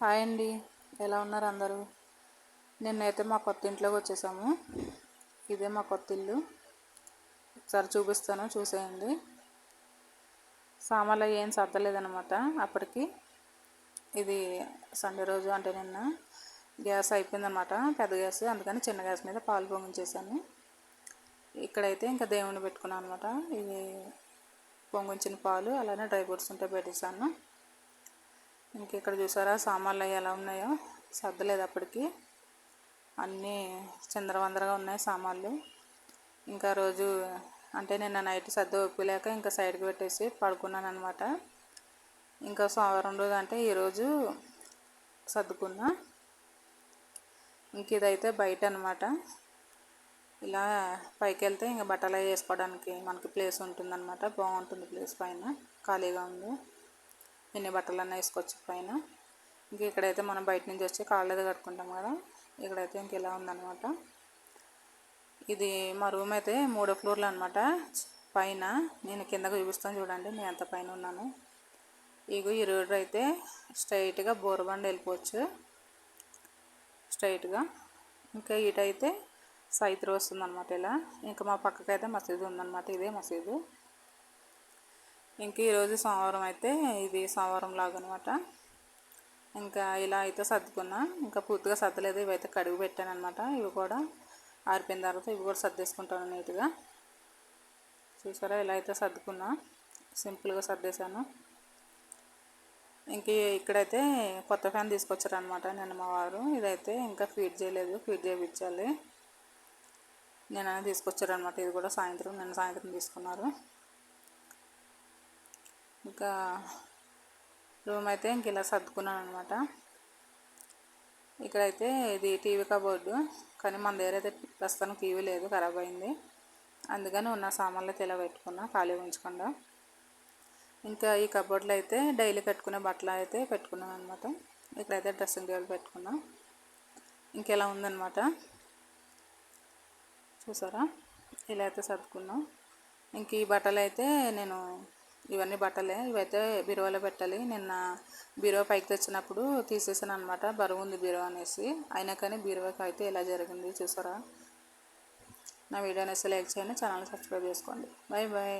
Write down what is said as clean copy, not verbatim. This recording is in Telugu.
హాయ్ అండి, ఎలా ఉన్నారు అందరూ? నిన్నైతే మా కొత్త ఇంట్లోకి వచ్చేసాము. ఇదే మా కొత్త ఇల్లు. ఒకసారి చూపిస్తాను, చూసేయండి. సామాన్లు ఏం సర్దలేదనమాట అప్పటికి. ఇది సండే రోజు, అంటే నిన్న గ్యాస్ అయిపోయిందనమాట, పెద్ద గ్యాస్. అందుకని చిన్న గ్యాస్ మీద పాలు పొంగించేసాను. ఇక్కడైతే ఇంకా దేవుణ్ణి పెట్టుకున్నాను అనమాట. ఇది పొంగించిన పాలు, అలానే డ్రై ఫ్రూట్స్ ఉంటే పెట్టేసాను. ఇంక ఇక్కడ చూసారా సామాన్లు అవి ఎలా ఉన్నాయో, సర్దలేదు అప్పటికి. అన్నీ చిందరవందరగా ఉన్నాయి సామాన్లు. ఇంకా రోజు అంటే నిన్న నైట్ సర్ది ఒప్పులేక ఇంకా సైడ్కి పెట్టేసి పడుకున్నాను అనమాట. ఇంకా సోమవారం రోజు అంటే ఈరోజు సర్దుకున్నా. ఇంక ఇదైతే బయట అనమాట. ఇలా పైకి వెళ్తే ఇంకా బట్టలు అవి వేసుకోవడానికి మనకి ప్లేస్ ఉంటుందన్నమాట. బాగుంటుంది ప్లేస్, పైన ఖాళీగా ఉంది. ఎన్ని బట్టలన్నా వేసుకోవచ్చు పైన. ఇంక ఇక్కడైతే మనం బయట నుంచి వచ్చి కాళ్ళది కట్టుకుంటాం కదా, ఇక్కడైతే ఇంక ఇలా ఉందన్నమాట. ఇది మా రూమ్ అయితే 3వ ఫ్లోర్లో అనమాట. పైన నేను కిందకు చూపిస్తాను చూడండి, నేను ఎంత పైన ఉన్నాను. ఇగో ఈ రోడ్ అయితే స్ట్రైట్గా బోరబండ వెళ్ళిపోవచ్చు స్ట్రైట్గా. ఇంకా ఇటైతే సైత్ వస్తుందన్నమాట ఇలా. ఇంకా మా పక్కకైతే మసీదు ఉందన్నమాట, ఇదే మసీదు. ఇంక ఈరోజు సోమవారం అయితే ఇది సోమవారం లాగా అనమాట. ఇంకా ఇలా అయితే సర్దుకున్నా. ఇంకా పూర్తిగా సర్దలేదు, ఇవైతే కడుగు పెట్టాను అనమాట. ఇవి కూడా ఆరిపోయిన తర్వాత ఇవి కూడా సర్దేసుకుంటాను నీట్గా. చూసారా, ఇలా అయితే సర్దుకున్నా, సింపుల్గా సర్దేశాను. ఇంక ఇక్కడైతే కొత్త ఫ్యాన్ తీసుకొచ్చారనమాట నిన్న మా వారు. ఇదైతే ఇంకా ఫీడ్ చేయలేదు, ఫీడ్ చేయించాలి. నిన్న తీసుకొచ్చారనమాట. ఇది కూడా నిన్న సాయంత్రం తీసుకున్నారు. ఇంకా రూమ్ అయితే ఇంక ఇలా సర్దుకున్నాను అనమాట. ఇక్కడైతే ఇది టీవీ కబోర్డు, కానీ మన దగ్గర అయితే ప్రస్తుతానికి టీవీ లేదు, ఖరాబ్ అయింది. అందుకని ఉన్న సామాన్లు అయితే ఇలా పెట్టుకున్నా, ఖాళీ ఉంచకుండా. ఇంకా ఈ కబోర్డ్లో అయితే డైలీ కట్టుకునే బట్టలు అయితే పెట్టుకున్నాను అనమాట. ఇక్కడైతే డ్రెస్సింగ్ టేబుల్ పెట్టుకున్నా. ఇంకెలా ఉందన్నమాట, చూసారా, ఇలా అయితే సర్దుకున్నాం. ఇంక ఈ బట్టలు అయితే నేను ఇవన్నీ బట్టలే, ఇవైతే బీరువాలో పెట్టాలి. నిన్న బీరువా పైకి తెచ్చినప్పుడు తీసేసాను అనమాట, బరువు ఉంది బీరువా అనేసి. అయినా కానీ బీరువాకి అయితే ఇలా జరిగింది, చూసారా. నా వీడియో అనేసి లైక్ చేయండి, ఛానల్ సబ్స్క్రైబ్ చేసుకోండి. Bye bye.